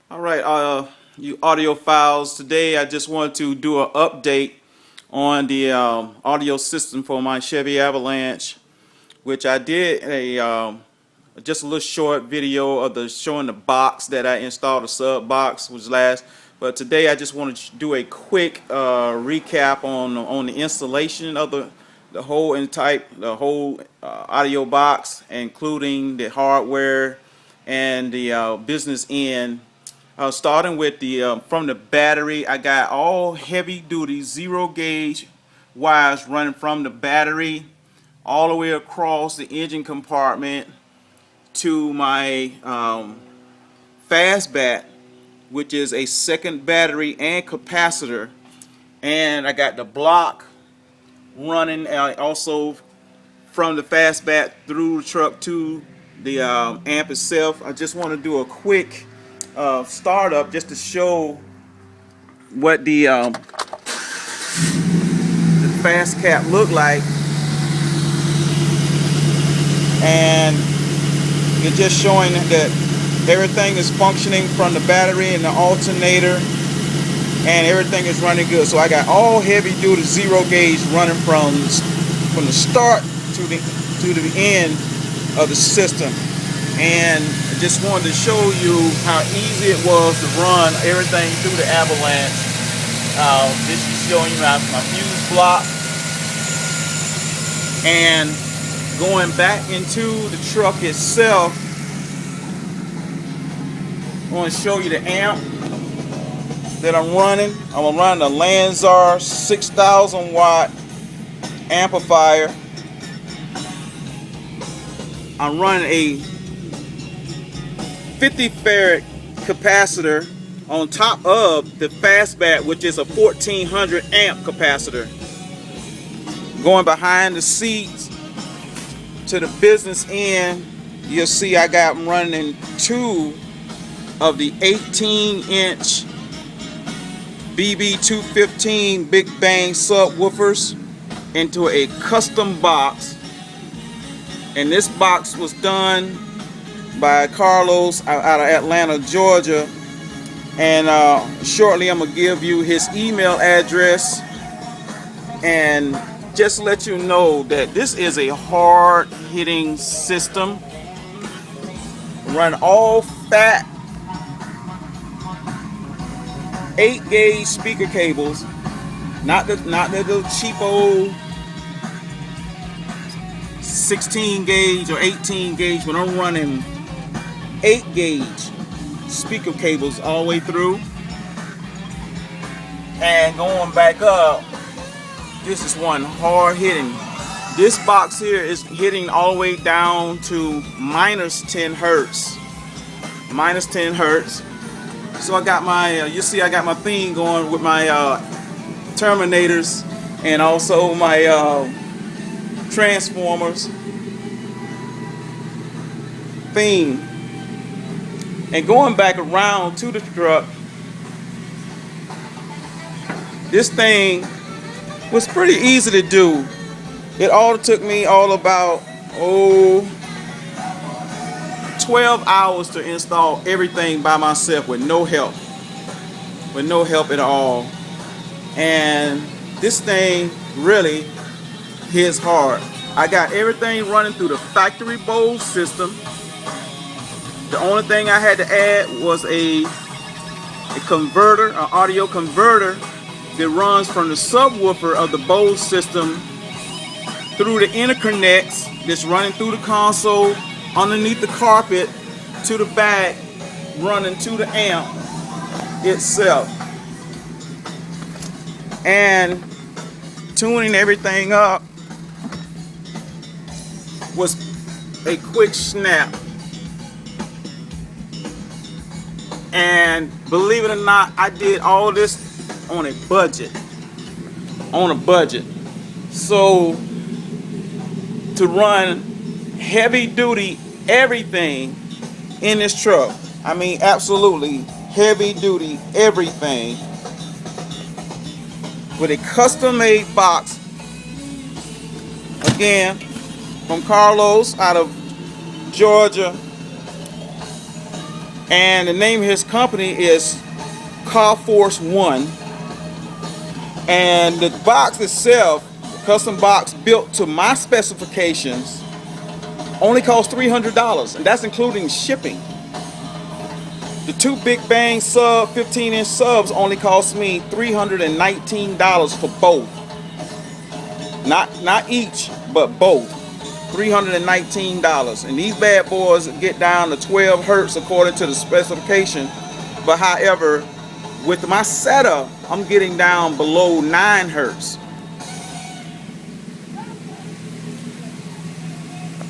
All right, you audio files. Today I just want to do an update on the audio system for my Chevy Avalanche, which I did just a little short video of the showing the box that I installed, a sub box was last. But today I just want to do a quick recap on the installation of the whole audio box, including the hardware and the business end. Starting with the from the battery, I got all heavy duty 0 gauge wires running from the battery all the way across the engine compartment to my fastback, which is a second battery and capacitor. And I got the block running also from the fastback through the truck to the amp itself. I just want to do a quick startup just to show what the fast cap look like, and it's just showing that everything is functioning from the battery and the alternator, and everything is running good. So I got all heavy duty 0 gauge running from the start to the end of the system. And I just wanted to show you how easy it was to run everything through the Avalanche. This is showing you my fuse block. And going back into the truck itself, I want to show you the amp that I'm running. I'm running a Lanzar 6,000 watt amplifier. I'm running a 50 farad capacitor on top of the fastback, which is a 1400 amp capacitor. Going behind the seats to the business end, you'll see I got running two of the 18-inch BB215 Big Bang subwoofers into a custom box. And this box was done by Carlos out of Atlanta, Georgia. And shortly I'm gonna give you his email address, and just let you know that this is a hard hitting system. Run all fat 8-gauge speaker cables, not the little cheapo 16-gauge or 18-gauge, but I'm running 8-gauge speaker cables all the way through. And going back up, this is one hard hitting. This box here is hitting all the way down to minus 10 hertz. Minus 10 hertz. So I got my, you see I got my thing going with my terminators and also my transformers thing. And going back around to the truck, this thing was pretty easy to do. It all took me about 12 hours to install everything by myself with no help. With no help at all. And this thing really hits hard. I got everything running through the factory Bose system. The only thing I had to add was a converter, an audio converter that runs from the subwoofer of the Bose system through the interconnects that's running through the console, underneath the carpet, to the back, running to the amp itself. And tuning everything up was a quick snap. And believe it or not, I did all this on a budget. On a budget. So to run heavy duty everything in this truck, I mean absolutely heavy duty everything, with a custom made box, again from Carlos out of Georgia, And the name of his company is Car Force One. And the box itself, custom box built to my specifications, only costs $300, and that's including shipping. The two Big Bang sub 15-inch subs only cost me $319 for both. Not each, but both. $319. And these bad boys get down to 12 hertz according to the specification. But however, with my setup, I'm getting down below 9 hertz.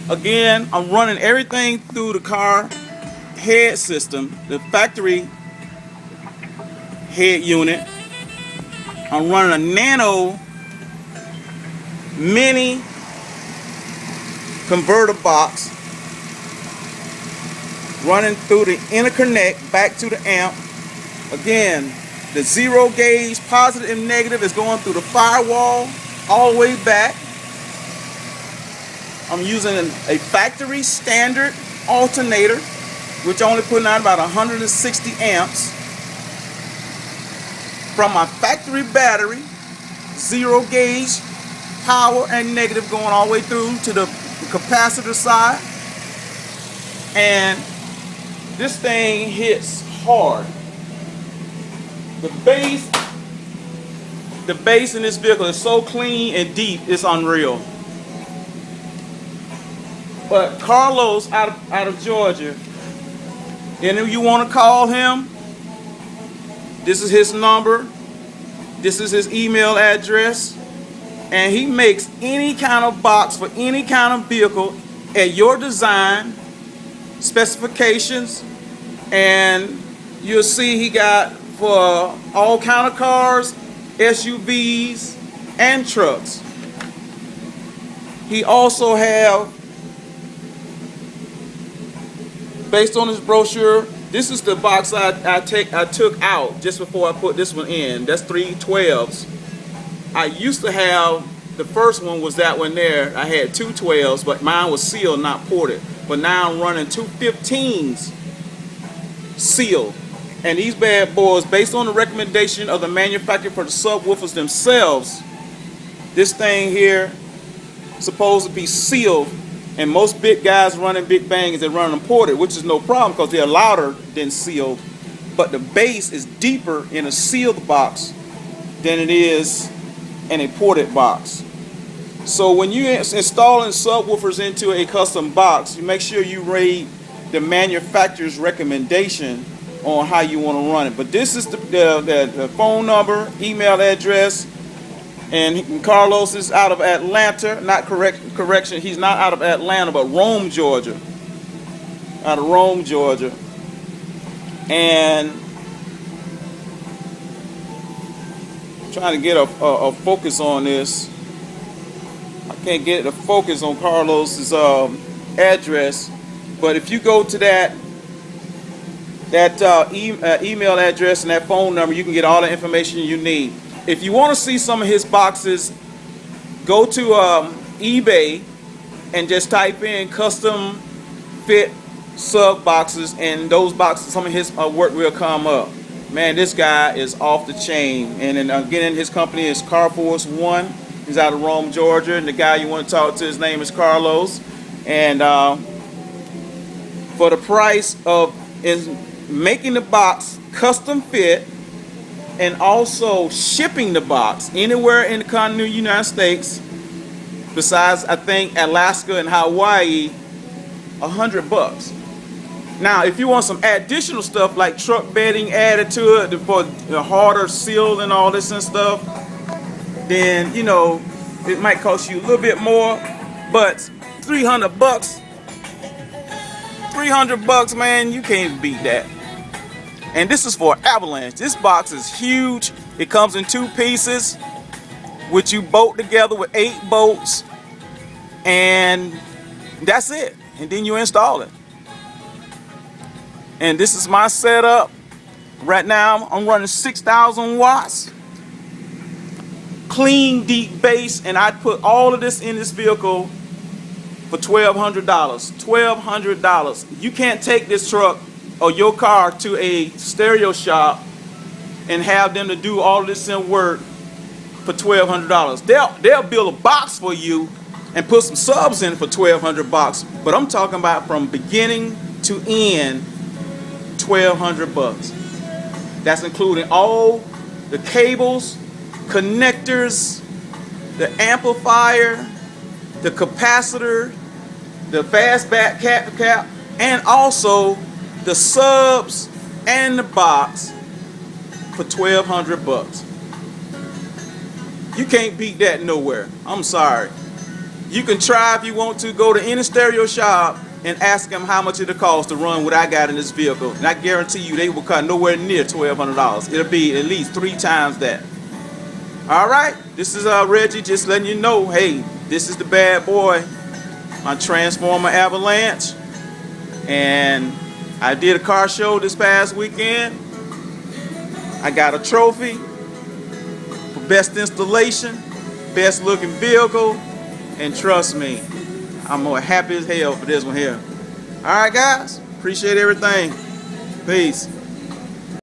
Again, I'm running everything through the car head system, the factory head unit. I'm running a nano mini converter box running through the interconnect back to the amp. Again, the zero gauge positive and negative is going through the firewall all the way back. I'm using a factory standard alternator, which only putting out about 160 amps from my factory battery. Zero gauge power and negative going all the way through to the capacitor side. And this thing hits hard. The bass in this vehicle is so clean and deep, it's unreal. But Carlos out of Georgia, and if you want to call him, this is his number, this is his email address, and he makes any kind of box for any kind of vehicle at your design specifications. And you'll see he got for all kind of cars, SUVs, and trucks. He also have, based on his brochure, this is the box I took out just before I put this one in. That's 3 12s. I used to have, the first one was that one there. I had 2 12s, but mine was sealed, not ported. But now I'm running 2 15s sealed. And these bad boys, based on the recommendation of the manufacturer for the subwoofers themselves, this thing here is supposed to be sealed. And most big guys running Big Bangs, they run them ported, which is no problem because they're louder than sealed. But the bass is deeper in a sealed box than it is in a ported box. So when you're installing subwoofers into a custom box, you make sure you read the manufacturer's recommendation on how you want to run it. But this is the phone number, email address, and Carlos is out of Atlanta. Correction, he's not out of Atlanta, but Rome, Georgia. Out of Rome, Georgia. And I'm trying to get a focus on this. I can't get a focus on Carlos's address, but if you go to that email address and that phone number, you can get all the information you need. If you want to see some of his boxes, go to eBay and just type in custom fit sub boxes, and those boxes, some of his work will come up. Man, this guy is off the chain. And then again, his company is Car Force One. He's out of Rome, Georgia, and the guy you want to talk to, his name is Carlos. And for the price of making the box custom fit and also shipping the box anywhere in the continental United States, besides I think Alaska and Hawaii, $100. Now, if you want some additional stuff like truck bedding added to it for the harder seal and all this and stuff, then you know it might cost you a little bit more. But $300, $300, man, you can't beat that. And this is for Avalanche. This box is huge. It comes in 2 pieces, which you bolt together with 8 bolts, and that's it. And then you install it. And this is my setup. Right now, I'm running 6,000 watts. Clean, deep bass, and I put all of this in this vehicle for $1,200. $1,200. You can't take this truck or your car to a stereo shop and have them to do all of this in work for $1,200. They'll build a box for you and put some subs in for $1,200. But I'm talking about from beginning to end, $1,200. That's including all the cables, connectors, the amplifier, the capacitor, the fastback cap, and also the subs and the box for $1,200. You can't beat that nowhere. I'm sorry. You can try if you want to. Go to any stereo shop and ask them how much it'll cost to run what I got in this vehicle. And I guarantee you they will cut nowhere near $1,200. It'll be at least 3 times that. Alright, this is Reggie just letting you know, hey, this is the bad boy, my Transformer Avalanche. And I did a car show this past weekend. I got a trophy for best installation, best looking vehicle, and trust me, I'm more happy as hell for this one here. Alright guys, appreciate everything. Peace.